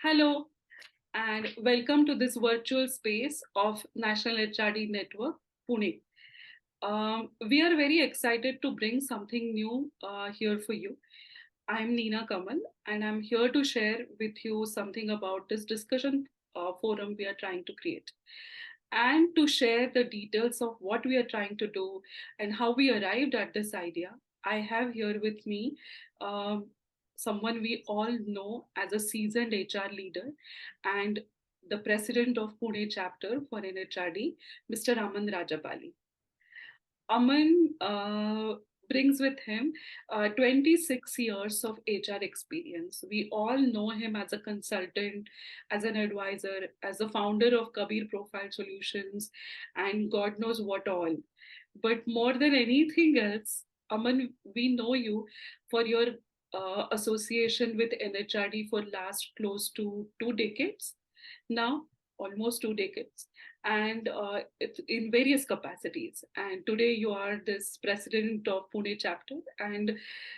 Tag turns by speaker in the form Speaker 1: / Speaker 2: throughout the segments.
Speaker 1: Hello, and welcome to this virtual space of National HRD Network, Pune. We are very excited to bring something new here for you. I'm Neena Kamal, and I'm here to share with you something about this discussion forum we are trying to create. And to share the details of what we are trying to do and how we arrived at this idea, I have here with me um, someone we all know as a seasoned HR leader and the president of Pune Chapter for NHRD, Mr. Aman Rajabali. Aman brings with him 26 years of HR experience. We all know him as a consultant, as an advisor, as the founder of Kabir Profile Solutions, and God knows what all. But more than anything else, Aman, we know you for your association with NHRD for last close to 2 decades now, almost 2 decades, and it's in various capacities. And today you are this president of Pune chapter, and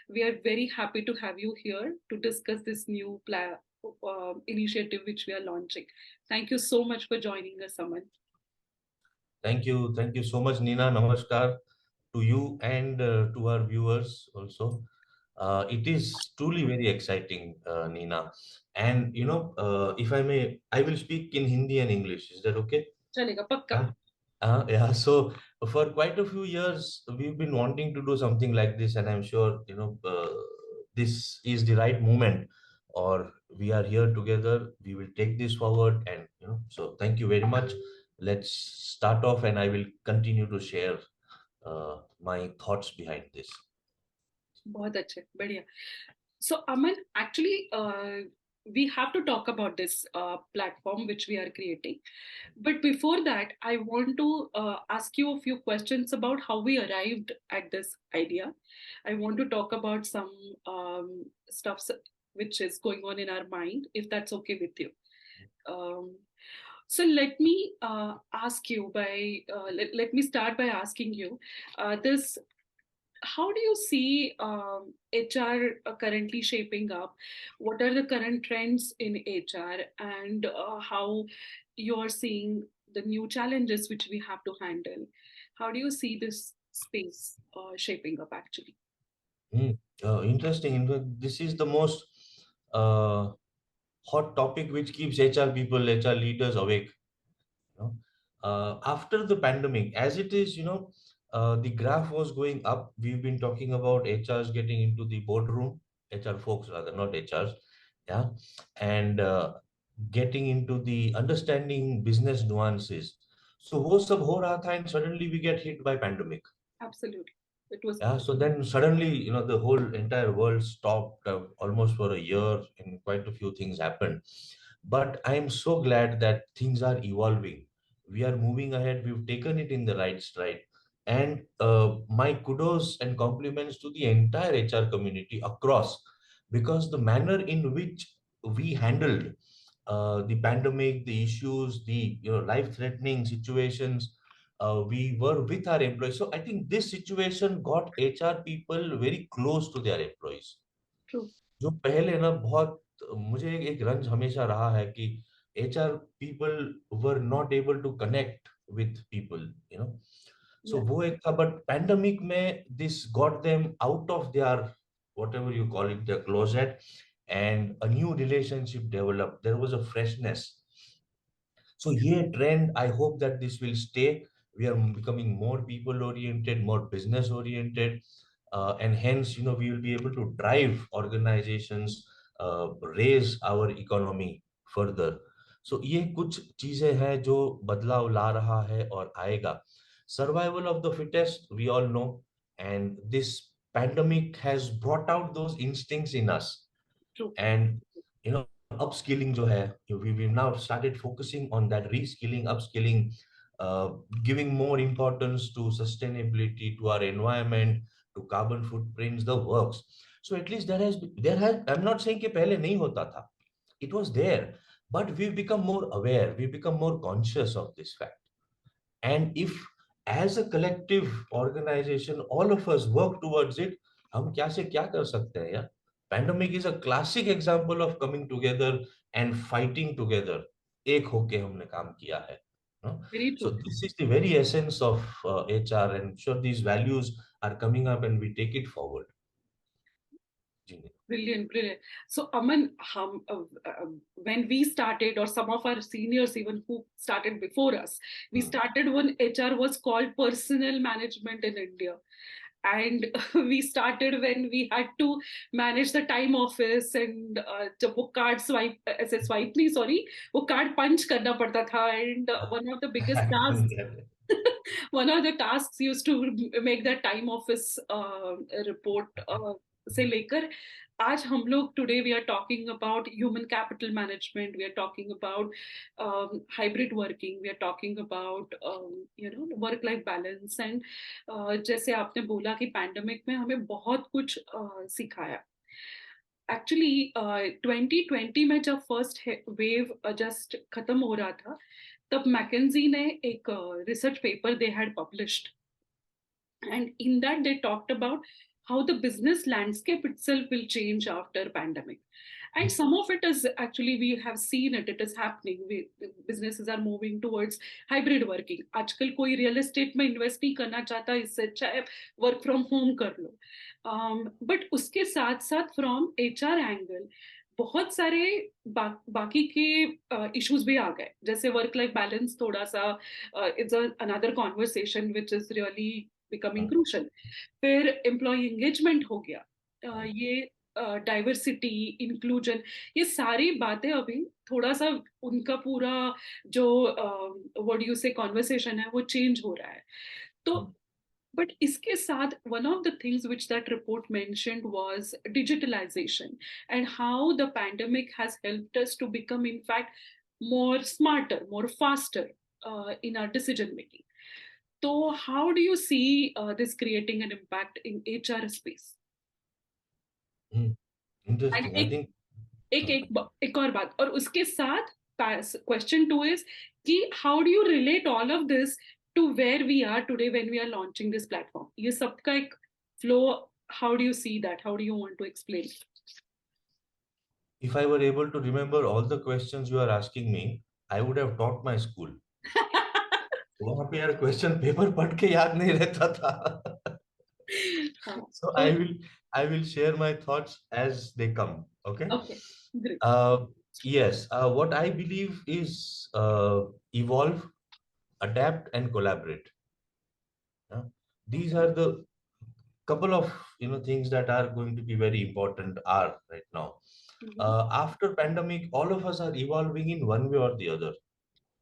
Speaker 1: we are very happy to have you here to discuss this new initiative which we are launching. Thank you so much for joining us, Aman.
Speaker 2: Thank you so much, Nina. Namaskar to you and to our viewers also. It is truly very exciting, Nina. And if I may, I will speak in Hindi and English. Is that okay?
Speaker 1: चलेगा पक्का.
Speaker 2: Yeah. Yeah. So for quite a few years, we've been wanting to do something like this, and I'm sure this is the right moment, or we are here together. We will take this forward, and So thank you very much. Let's start off, and I will continue to share my thoughts behind this.
Speaker 1: बहुत अच्छे, बढ़िया. So, Aman, actually, we have to talk about this platform which we are creating. But before that, I want to ask you a few questions about how we arrived at this idea. I want to talk about some stuff which is going on in our mind, if that's okay with you. Um, so let me let me start by asking you this: how do you see HR currently shaping up? What are the current trends in HR, and how you are seeing the new challenges which we have to handle? How do you see this space shaping up actually?
Speaker 2: Hmm. Interesting. In fact, this is the most uh, hot topic which keeps HR people, HR leaders awake. You know? After the pandemic, as it is, the graph was going up. We've been talking about HRs getting into the boardroom, HR folks rather, not HRs, yeah, and getting into the understanding business nuances. So वो सब हो रहा था, and suddenly we get hit by pandemic.
Speaker 1: Absolutely. It was.
Speaker 2: Yeah, so then suddenly, the whole entire world stopped almost for a year, and quite a few things happened. But I'm so glad that things are evolving. We are moving ahead. We've taken it in the right stride. And my kudos and compliments to the entire HR community across, because the manner in which we handled the pandemic, the issues, the life-threatening situations, we were with our employees. So I think this situation got HR people very close to their employees.
Speaker 1: True.
Speaker 2: जो पहले ना बहुत मुझे एक रंज हमेशा रहा है कि HR people were not able to connect with people. So
Speaker 1: Yeah.
Speaker 2: वो एक था, but pandemic में this got them out of their whatever you call it, their closet, and a new relationship developed. There was a freshness. So yeah, trend, I hope that this will stay. We are becoming more people oriented, more business oriented, and hence, we will be able to drive organizations, raise our economy further. So ये कुछ चीजें हैं जो बदलाव ला रहा है और आएगा. Survival of the fittest, we all know, and this pandemic has brought out those instincts in us.
Speaker 1: True.
Speaker 2: And upskilling jo hai, we've now started focusing on that reskilling, upskilling, uh, giving more importance to sustainability, to our environment, to carbon footprints, the works. So at least there has I'm not saying कि पहले नहीं होता था, it was there, but we've become more aware, we've become more conscious of this fact. And if as a collective organization all of us work towards it, हम क्या से क्या कर सकते हैं यार. Pandemic is a classic example of coming together and fighting together. एक होके हमने काम किया है. No?
Speaker 1: Very
Speaker 2: So
Speaker 1: true.
Speaker 2: this is the very essence of HR, and sure these values are coming up and we take it forward. Ji.
Speaker 1: Brilliant, brilliant. So, Aman, when we started, or some of our seniors even who started before us, we
Speaker 2: Hmm.
Speaker 1: started when HR was called personnel management in India. And we started when we had to manage the time office, and जब वो card swipe ऐसे swipe नहीं, sorry, वो card पंच करना पड़ता था. And one of the biggest
Speaker 2: I've done
Speaker 1: tasks
Speaker 2: that.
Speaker 1: one of the tasks used to make that time office report से लेकर आज हम लोग today we are talking about human capital management, we are talking about hybrid working, we are talking about work life balance. And जैसे आपने बोला कि pandemic में हमें बहुत कुछ सिखाया. एक्चुअली 2020 में जब फर्स्ट वेव जस्ट खत्म हो रहा था, तब मैकेंजी ने एक research paper they had published, and in that they talked about how the business landscape itself will change after pandemic. And some of it is actually, we have seen it, it is happening. Businesses are moving towards hybrid working. आजकल कोई real estate में invest नहीं करना चाहता, इससे अच्छा है work from home कर लो. But उसके साथ साथ from HR angle बहुत सारे बाकी के इश्यूज भी आ गए, जैसे वर्क लाइफ बैलेंस थोड़ा सा it's another conversation which is really becoming crucial. फिर एम्प्लॉय एंगेजमेंट हो गया, ये डाइवर्सिटी, इंक्लूजन, ये सारी बातें अभी थोड़ा सा उनका पूरा जो व्हाट यू से कॉन्वर्सेशन है वो चेंज हो रहा है. तो but iske saath, one of the things which that report mentioned was digitalization, and how the pandemic has helped us to become, in fact, more smarter, more faster in our decision making. So, how do you see this creating an impact in HR space? And
Speaker 2: Interesting. I think.
Speaker 1: एक और बात, और उसके साथ question two is कि how do you relate all of this to where we are today when we are launching this platform. ये सबका एक flow, how do you see that, how do you want to explain?
Speaker 2: If I were able to remember all the questions you are asking me, I would have taught my school. वहां पे यार question paper पढ़ के याद नहीं रहता था. So
Speaker 1: तो
Speaker 2: I will share my thoughts as they come. Okay.
Speaker 1: Okay, great.
Speaker 2: Uh, yes. What I believe is evolve, adapt, and collaborate. Yeah? These are the couple of things that are going to be very important are right now. After pandemic, all of us are evolving in one way or the other.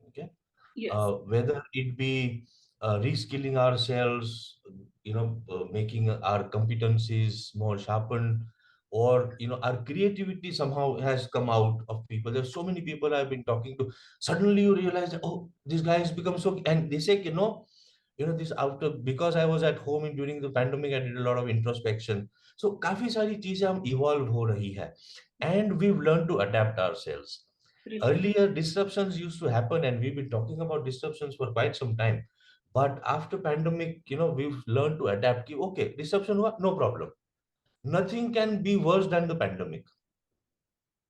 Speaker 2: Okay.
Speaker 1: Yes,
Speaker 2: Whether it be reskilling ourselves, making our competencies more sharpened, or our creativity somehow has come out of people. There's so many people I've been talking to. Suddenly you realize that, oh, this guy has become so, and they say, this after, because I was at home and during the pandemic, I did a lot of introspection. So काफी सारी चीजें हम evolve हो रही है, and we've learned to adapt ourselves.
Speaker 1: Brilliant.
Speaker 2: Earlier disruptions used to happen, and we've been talking about disruptions for quite some time. But after pandemic, we've learned to adapt. कि, okay, disruption hua, no problem. Nothing can be worse than the pandemic.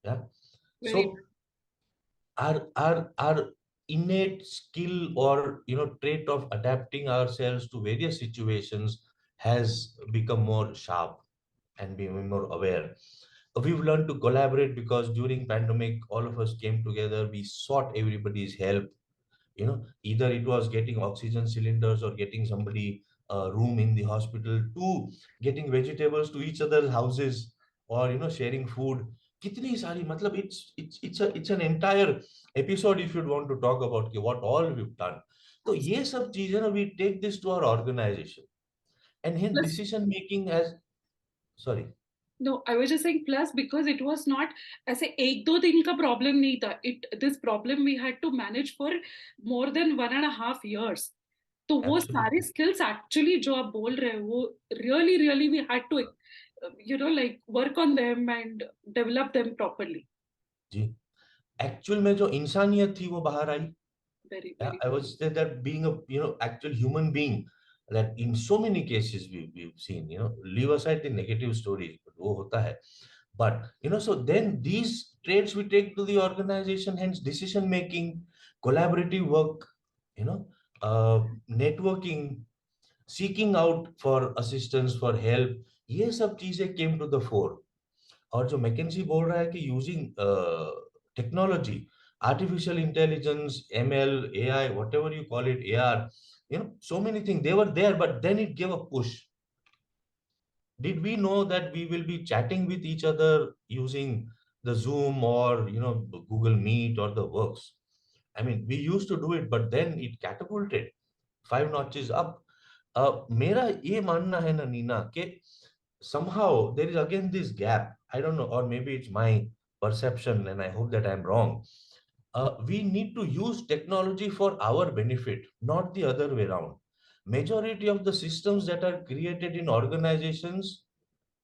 Speaker 2: Yeah.
Speaker 1: Very
Speaker 2: So our innate skill, or trait of adapting ourselves to various situations has become more sharp and being more aware. We've learned to collaborate because during pandemic all of us came together, we sought everybody's help. Either it was getting oxygen cylinders, or getting somebody a room in the hospital, to getting vegetables to each other's houses, or sharing food. Kitni sari, matlab, it's an entire episode if you'd want to talk about कि what all we've done. So ये सब चीजें ना, we take this to our organization, and hence
Speaker 1: plus.
Speaker 2: decision making as, sorry.
Speaker 1: No, I was just saying plus because it was not ऐसे एक दो दिन का problem नहीं था. This problem we had to manage for more than 1.5 years. तो वो सारे
Speaker 2: Absolutely.
Speaker 1: skills actually जो आप बोल रहे हो वो really really we had to like work on them and develop them properly.
Speaker 2: जी. एक्चुअल में जो इंसानियत थी वो बाहर आई.
Speaker 1: Very
Speaker 2: Yeah,
Speaker 1: very
Speaker 2: I would say that being a actual human being, that in so many cases we've seen, leave aside the negative stories, but वो होता है. But so then these traits we take to the organization, hence decision making, collaborative work, you know, networking, seeking out for assistance, for help, ये सब चीजें came to the fore. और जो McKenzie बोल रहा है कि using technology, artificial intelligence, ML, AI, whatever you call it, AR, so many things they were there, but then it gave a push. Did we know that we will be chatting with each other using the Zoom or Google Meet or the works? I mean, we used to do it, but then it catapulted 5 notches up. मेरा ये मानना है ना नीना कि somehow there is again this gap. I don't know, or maybe it's my perception, and I hope that I'm wrong. We need to use technology for our benefit, not the other way around. Majority of the systems that are created in organizations,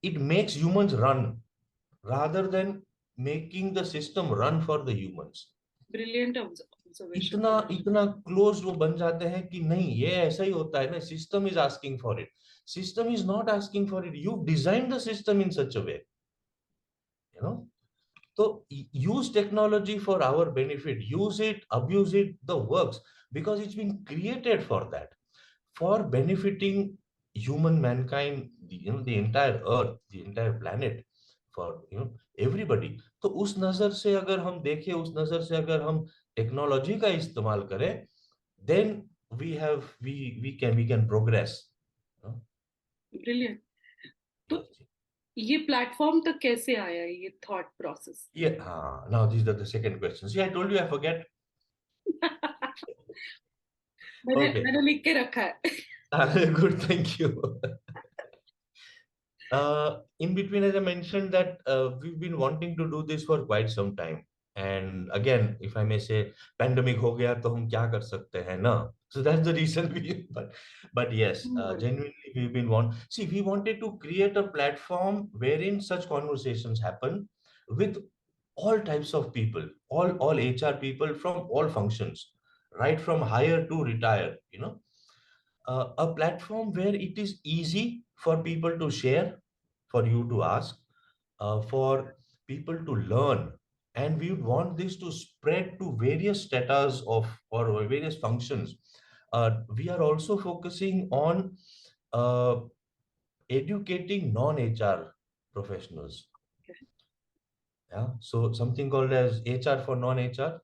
Speaker 2: it makes humans run rather than making the system run for the humans.
Speaker 1: Brilliant observation.
Speaker 2: इतना इतना close वो बन जाते हैं कि नहीं ये ऐसा ही होता है ना, system is asking for it, system is not asking for it, you design the system in such a way, you know. So use technology for our benefit, use it, abuse it, the works, because it's been created for that, for benefiting human mankind, the entire earth, the entire planet, for everybody. तो उस नजर से अगर हम देखें, उस नजर से अगर हम टेक्नोलॉजी का इस्तेमाल करें, then we can progress.
Speaker 1: Brilliant. तो
Speaker 2: Yes.
Speaker 1: ये प्लेटफॉर्म तक कैसे आया ये thought process?
Speaker 2: Yeah, now these are the second questions. See, I told you I forget.
Speaker 1: मैंने
Speaker 2: Okay.
Speaker 1: मैंने लिख के रखा है।
Speaker 2: Good, thank you. In between, as I mentioned, that we've been wanting to do this for quite some time. And again, if I may say, pandemic हो गया तो हम क्या कर सकते हैं ना? So that's the reason we. But yes, genuinely we've been See, we wanted to create a platform wherein such conversations happen with all types of people, all HR people from all functions, right from hire to retire. A platform where it is easy for people to share, for you to ask, for people to learn. And we would want this to spread to various status of or various functions. We are also focusing on uh, educating non-HR professionals. Yeah, so something called as HR for non-HR.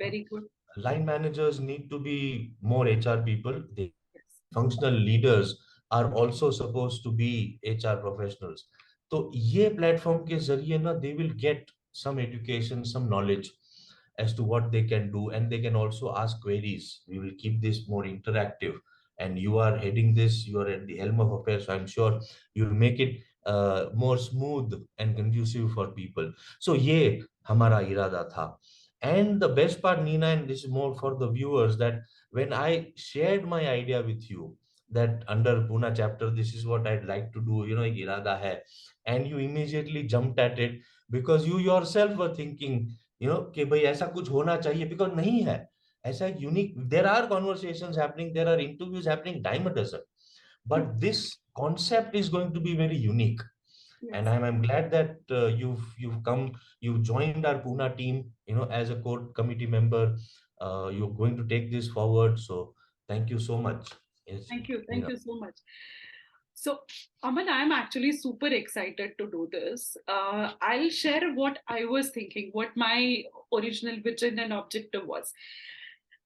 Speaker 1: Very good.
Speaker 2: Line managers need to be more HR people.
Speaker 1: Yes.
Speaker 2: Functional leaders are also supposed to be HR professionals. तो ये platform के जरिए ना they will get some education, some knowledge as to what they can do, and they can also ask queries. We will keep this more interactive, and you are heading this, you are at the helm of affairs, so I'm sure you'll make it more smooth and conducive for people. So ये हमारा इरादा था. And the best part, Nina, and this is more for the viewers, that when I shared my idea with you, that under Pune chapter, this is what I'd like to do, एक इरादा है, and you immediately jumped at it because you yourself were thinking, कि भाई ऐसा कुछ होना चाहिए, because नहीं है ऐसा एक unique. There are conversations happening, there are interviews happening dime a dozen, but this concept is going to be very unique. And
Speaker 1: yes.
Speaker 2: I'm glad that you've joined our Pune team, as a core committee member. You're going to take this forward. So thank you so much. Yes,
Speaker 1: thank
Speaker 2: Nina.
Speaker 1: You so much. So, Aman, I'm actually super excited to do this. I'll share what I was thinking, what my original vision and objective was.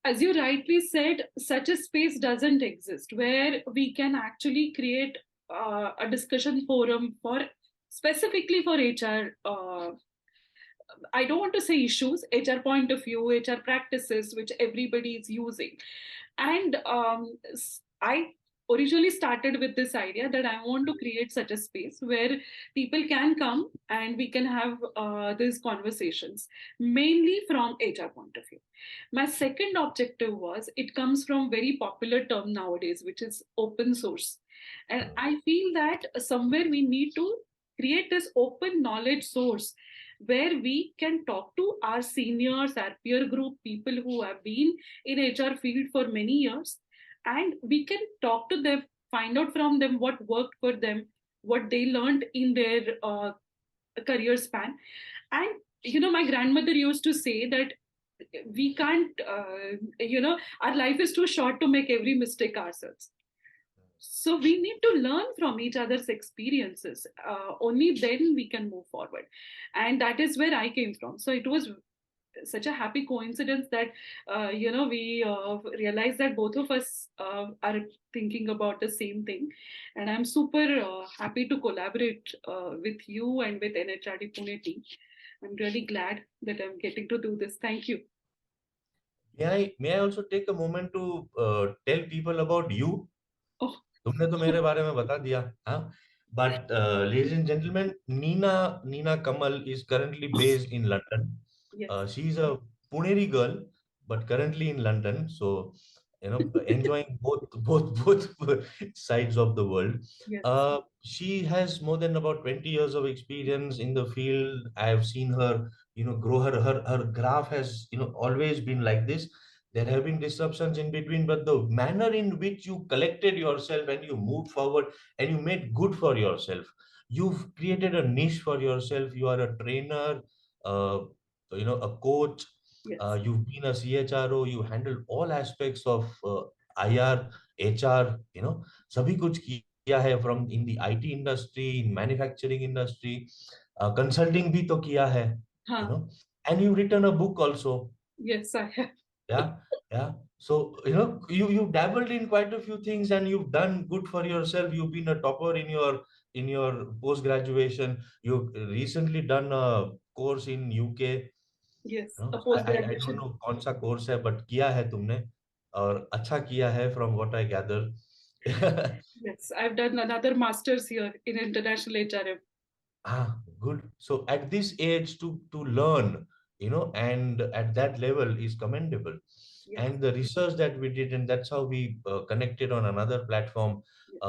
Speaker 1: As you rightly said, such a space doesn't exist where we can actually create a discussion forum for specifically for HR. I don't want to say issues, HR point of view, HR practices, which everybody is using. And I originally started with this idea that I want to create such a space where people can come and we can have these conversations, mainly from HR point of view. My second objective was it comes from very popular term nowadays, which is open source. And I feel that somewhere we need to create this open knowledge source where we can talk to our seniors, our peer group, people who have been in HR field for many years, and we can talk to them, find out from them what worked for them, what they learned in their career span. And my grandmother used to say that we can't, our life is too short to make every mistake ourselves. So we need to learn from each other's experiences. Only then we can move forward. And that is where I came from. So it was such a happy coincidence that we realized that both of us are thinking about the same thing. And I'm super happy to collaborate with you and with NHRD Pune team. I'm really glad that I'm getting to do this. Thank you.
Speaker 2: May I also take a moment to tell people about you?
Speaker 1: Oh.
Speaker 2: तुमने तो मेरे बारे में बता दिया, हाँ. But ladies and gentlemen, Neena Kamal is currently based in London.
Speaker 1: Yes.
Speaker 2: She's a Puneri girl, but currently in London. So, enjoying both sides of the world.
Speaker 1: Yes.
Speaker 2: She has more than about 20 years of experience in the field. I have seen her, grow. Her graph has, always been like this. There have been disruptions in between, but the manner in which you collected yourself and you moved forward and you made good for yourself, you've created a niche for yourself. You are a trainer, uh, a coach.
Speaker 1: Yes.
Speaker 2: You've been a CHRO. You handle all aspects of IR, HR. सभी कुछ किया है, from in the IT industry, in manufacturing industry, consulting भी तो किया है, you
Speaker 1: Huh.
Speaker 2: know, and you've written a book also.
Speaker 1: Yes, I have.
Speaker 2: Yeah, yeah. So, you dabbled in quite a few things and you've done good for yourself. You've been a topper in your post graduation. You've recently done a course in UK.
Speaker 1: Yes,
Speaker 2: No,
Speaker 1: a
Speaker 2: I don't
Speaker 1: post-graduation.
Speaker 2: know कौन सा course है, but किया है तुमने और अच्छा किया है from what I gather.
Speaker 1: Yes, I've done another master's here in international HRM.
Speaker 2: Good. So at this age to learn, and at that level is commendable.
Speaker 1: Yes,
Speaker 2: And the research that we did, and that's how we connected on another platform,
Speaker 1: yes,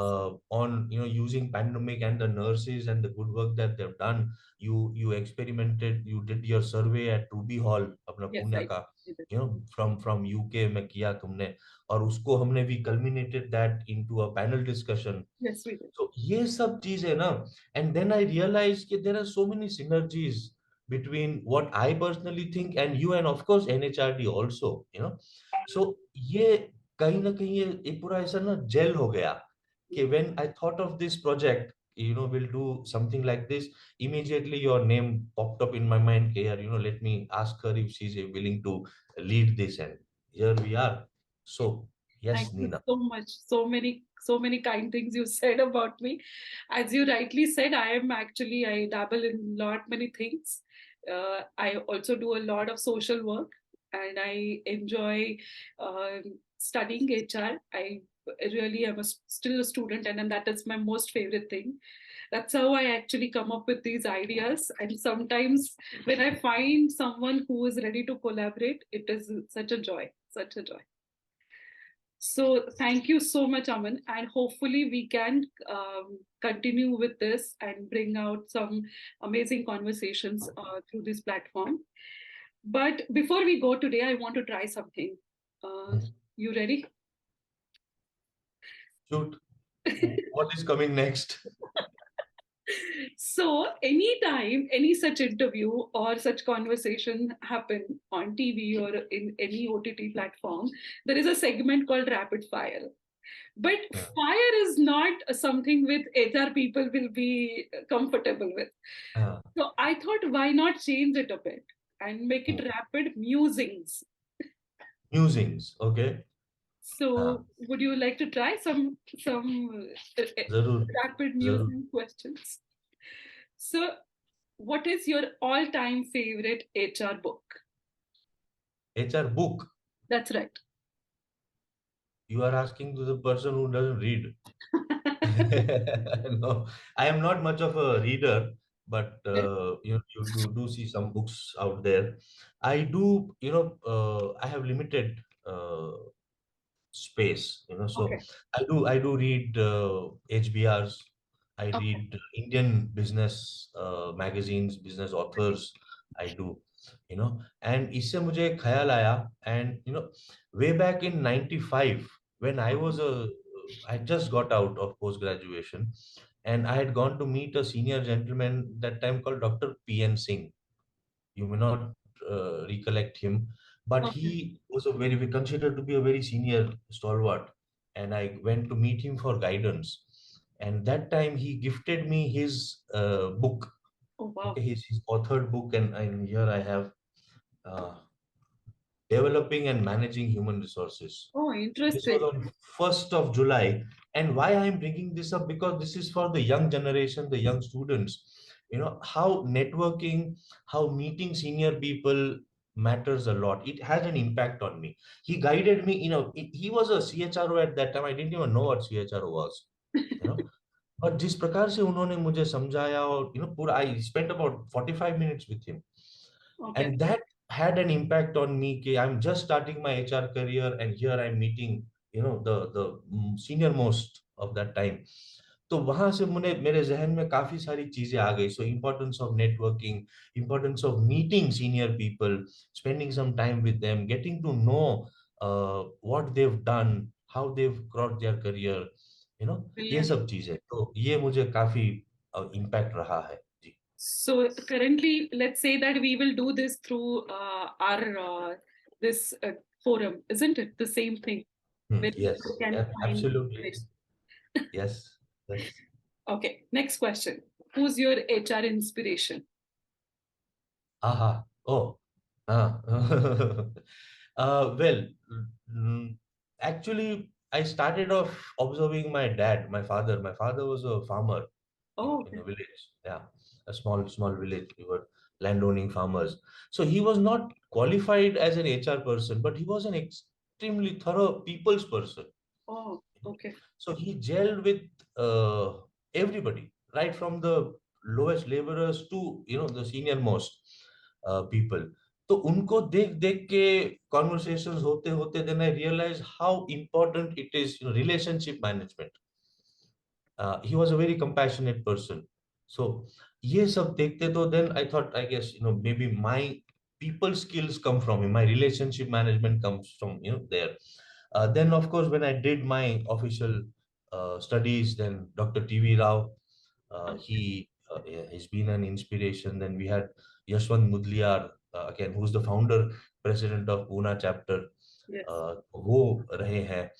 Speaker 2: on using pandemic and the nurses and the good work that they've done. You experimented, you did your survey at Ruby Hall, अपना
Speaker 1: yes,
Speaker 2: Pune
Speaker 1: I
Speaker 2: का,
Speaker 1: did it.
Speaker 2: from UK में किया तुमने, और उसको हमने भी culminated that into a panel discussion.
Speaker 1: Yes, we did.
Speaker 2: So ये सब चीज है ना. And then I realized that there are so many synergies between what I personally think and you, and of course NHRD also. So ये कहीं ना कहीं ये पूरा ऐसा ना जेल हो गया कि
Speaker 1: Yes,
Speaker 2: when I thought of this project, we'll do something like this, immediately your name popped up in my mind. Okay, यार, let me ask her if she's willing to lead this, and here we are.
Speaker 1: yes.
Speaker 2: So yes,
Speaker 1: Thank you
Speaker 2: Neena.
Speaker 1: so much. So many kind things you said about me. As you rightly said, I dabble in lot many things. I also do a lot of social work, and I enjoy studying HR. I really am still a student, and that is my most favorite thing. That's how I actually come up with these ideas. And sometimes when I find someone who is ready to collaborate, it is such a joy, such a joy. So thank you so much, Aman, and hopefully we can continue with this and bring out some amazing conversations through this platform. But before we go today, I want to try something. You ready?
Speaker 2: Shoot. What is coming next?
Speaker 1: So anytime any such interview or such conversation happen on TV or in any OTT platform, there is a segment called rapid fire. But
Speaker 2: Yeah.
Speaker 1: fire is not something with HR people will be comfortable with.
Speaker 2: Uh,
Speaker 1: So I thought, why not change it a bit and make it rapid musings?
Speaker 2: Musings, okay. हाँ,
Speaker 1: So would you like to try some
Speaker 2: जरूर,
Speaker 1: rapid
Speaker 2: जरूर.
Speaker 1: musing questions? So what is your all-time favorite HR book?
Speaker 2: HR book.
Speaker 1: That's right.
Speaker 2: You are asking to the person who doesn't read. No, I am not much of a reader, but you do see some books out there. I do, I have limited space, so
Speaker 1: Okay.
Speaker 2: I do read HBRs. I
Speaker 1: Okay.
Speaker 2: read Indian business magazines, business authors. I do, and इससे मुझे एक ख्याल आया. And way back in 95, when I
Speaker 1: Okay.
Speaker 2: was I just got out of post graduation, and I had gone to meet a senior gentleman that time called Dr. P.N. Singh. You may not recollect him, but
Speaker 1: Okay.
Speaker 2: he was a very, we considered to be a very senior stalwart. And I went to meet him for guidance. And that time he gifted me his book.
Speaker 1: Oh, wow.
Speaker 2: Okay, his authored book, and here I have uh, Developing and Managing Human Resources.
Speaker 1: Oh,
Speaker 2: This was
Speaker 1: interesting.
Speaker 2: on 1st of July. And why I'm bringing this up, because this is for the young generation, the young students. How networking, how meeting senior people matters a lot. It has an impact on me. He guided me. He was a CHRO at that time. I didn't even know what CHRO was. You know, but जिस प्रकार से उन्होंने मुझे समझाया, और पूरा I spent about 45 minutes with him,
Speaker 1: Okay.
Speaker 2: and that had an impact on me. कि I'm just starting my HR career, and here I'm meeting the senior most of that time. तो वहां से मुझे मेरे जहन में काफी सारी चीजें आ गई. So importance of networking, importance of meeting senior people, spending some time with them, getting to know what they've done, how they've cross their career, ये
Speaker 1: Brilliant.
Speaker 2: सब चीजें. तो ये मुझे काफी इम्पैक्ट रहा है जी.
Speaker 1: So currently, let's say that we will do this through our this forum, isn't it? The same thing where
Speaker 2: Yes,
Speaker 1: people can find
Speaker 2: absolutely.
Speaker 1: information.
Speaker 2: Yes, yes.
Speaker 1: Okay, next question. Who's your HR inspiration?
Speaker 2: Aha. Oh. Ah. Well, mm, actually, I started off observing my dad, my father. My father was a farmer
Speaker 1: Oh,
Speaker 2: in
Speaker 1: okay.
Speaker 2: a village. Yeah, a small village. We were landowning farmers. So he was not qualified as an HR person, but he was an extremely thorough people's person.
Speaker 1: Oh, okay.
Speaker 2: So he gelled with everybody, right from the lowest laborers to the senior most people. तो उनको देख देख के conversations होते होते then I realized how important it is, relationship management. He was a very compassionate person. So ये सब देखते तो then I thought, I guess, maybe my people skills come from him, my relationship management comes from there. Then of course when I did my official studies, then Dr. TV Rao,
Speaker 1: Okay.
Speaker 2: yeah, he's been an inspiration. Then we had Yashwant Mudliar, again, who's the founder president of Pune Chapter.
Speaker 1: Yes.
Speaker 2: वो रहे हैं.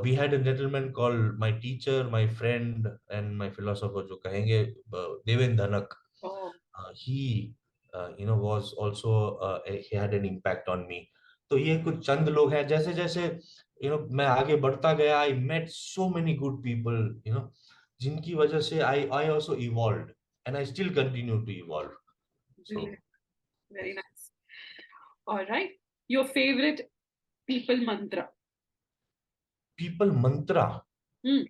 Speaker 2: We had a gentleman called my teacher, my friend, and my philosopher, जो कहेंगे, देवेंद्र धनक.
Speaker 1: Oh,
Speaker 2: He was also, he had an impact on me. तो ये कुछ चंद लोग हैं. जैसे जैसे मैं आगे बढ़ता गया, I met so many good people, जिनकी वजह से I also evolved, and I still continue to evolve. So
Speaker 1: brilliant. Very
Speaker 2: yes.
Speaker 1: nice. All right. Your favorite people mantra.
Speaker 2: People mantra.
Speaker 1: Hmm.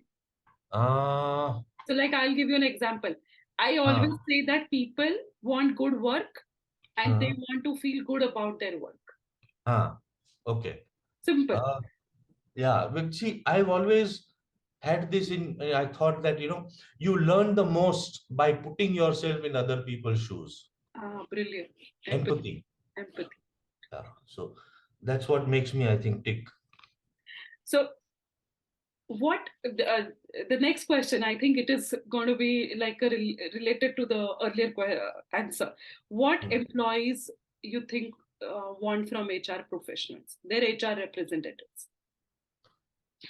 Speaker 2: Ah,
Speaker 1: So, like, I'll give you an example. I always
Speaker 2: हाँ,
Speaker 1: say that people want good work and they
Speaker 2: हाँ,
Speaker 1: want to feel good about their work.
Speaker 2: हाँ. Okay.
Speaker 1: Simple.
Speaker 2: Uh, yeah, but see, I've always had this in, I thought that, you learn the most by putting yourself in other people's shoes.
Speaker 1: Ah, brilliant. Empathy.
Speaker 2: Empathy.
Speaker 1: Empathy.
Speaker 2: Yeah. So that's what makes me, I think, tick.
Speaker 1: So, what the next question? I think it is going to be like related to the earlier answer. What
Speaker 2: Hmm.
Speaker 1: employees you think want from HR professionals, their HR representatives?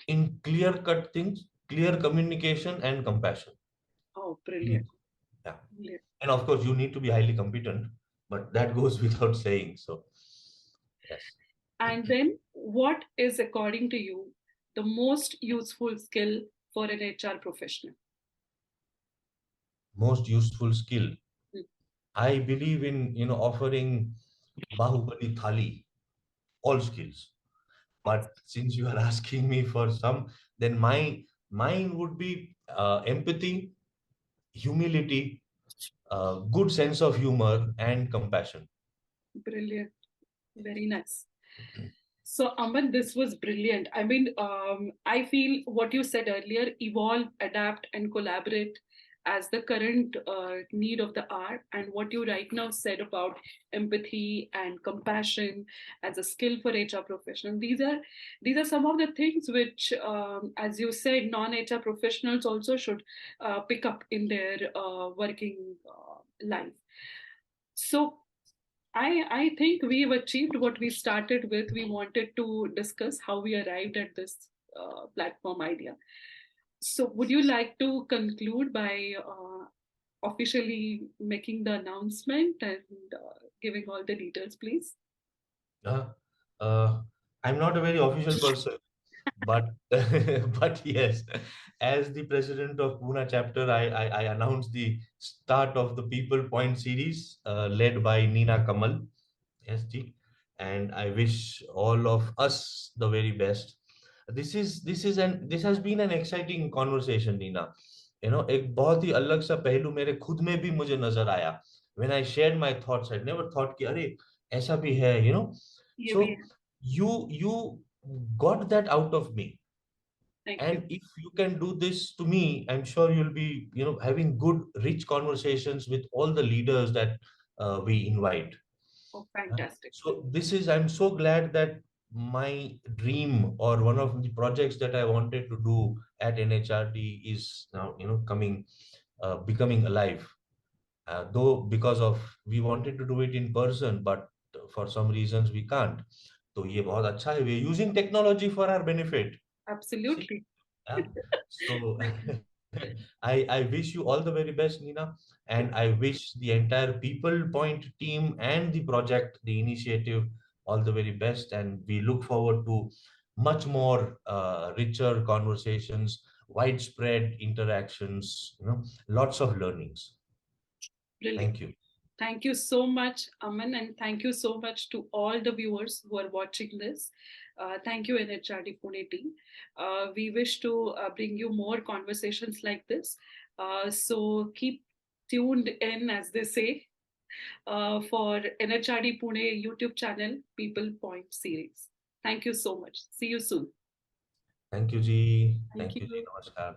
Speaker 2: In clear cut things, clear communication and compassion.
Speaker 1: Oh, brilliant.
Speaker 2: These. Yeah.
Speaker 1: Brilliant.
Speaker 2: And of course, you need to be highly competent, but that goes without saying. So, yes.
Speaker 1: And then, what is, according to you, the most useful skill for an HR professional?
Speaker 2: Most useful skill.
Speaker 1: Hmm.
Speaker 2: I believe in, offering Bahubali Thali, all skills. But since you are asking me for some, then mine would be empathy, humility, good sense of humor, and compassion.
Speaker 1: Brilliant. Very nice. So, Aman, this was brilliant. I mean, I feel what you said earlier, evolve, adapt, and collaborate. as the current need of the hour. And what you right now said about empathy and compassion as a skill for HR professional, these are some of the things which, as you said, non-HR professionals also should pick up in their working life. So I think we've achieved what we started with. We wanted to discuss how we arrived at this platform idea. So, would you like to conclude by officially making the announcement and giving all the details, please?
Speaker 2: Uh, uh, I'm not a very official person, but but yes, as the president of Pune Chapter, I announced the start of the People Point series, led by Neena Kamal, SG, and I wish all of us the very best. This has been an exciting conversation, Neena. एक बहुत ही अलग सा पहलू मेरे खुद में भी मुझे नजर आया. When I shared my thoughts, I never thought कि अरे ऐसा भी है,
Speaker 1: ये भी
Speaker 2: So
Speaker 1: है.
Speaker 2: you got that out of me,
Speaker 1: Thank you.
Speaker 2: and if you can do this to me, I'm sure you'll be having good rich conversations with all the leaders that we invite.
Speaker 1: Oh,
Speaker 2: Huh?
Speaker 1: fantastic.
Speaker 2: So I'm so glad that my dream or one of the projects that I wanted to do at NHRD is now, coming, becoming alive. Though because of we wanted to do it in person, but for some reasons we can't. तो ये बहुत अच्छा है. We're using technology for our benefit. See?
Speaker 1: Absolutely.
Speaker 2: Yeah. So I wish you all the very best, Nina, and
Speaker 1: Thank
Speaker 2: I wish the entire People Point team and the project, the initiative, all the very best. And we look forward to much more richer conversations, widespread interactions, lots of learnings.
Speaker 1: Brilliant.
Speaker 2: Thank you.
Speaker 1: Thank you so much, Aman, and thank you so much to all the viewers who are watching this. Thank you, NHRD Pune team. We wish to bring you more conversations like this. So keep tuned in, as they say, for NHRD Pune YouTube channel, People Point series. Thank you so much. See you soon.
Speaker 2: Thank you, Ji.
Speaker 1: Thank
Speaker 2: Thank you, Ji.
Speaker 1: you.
Speaker 2: Namaskar.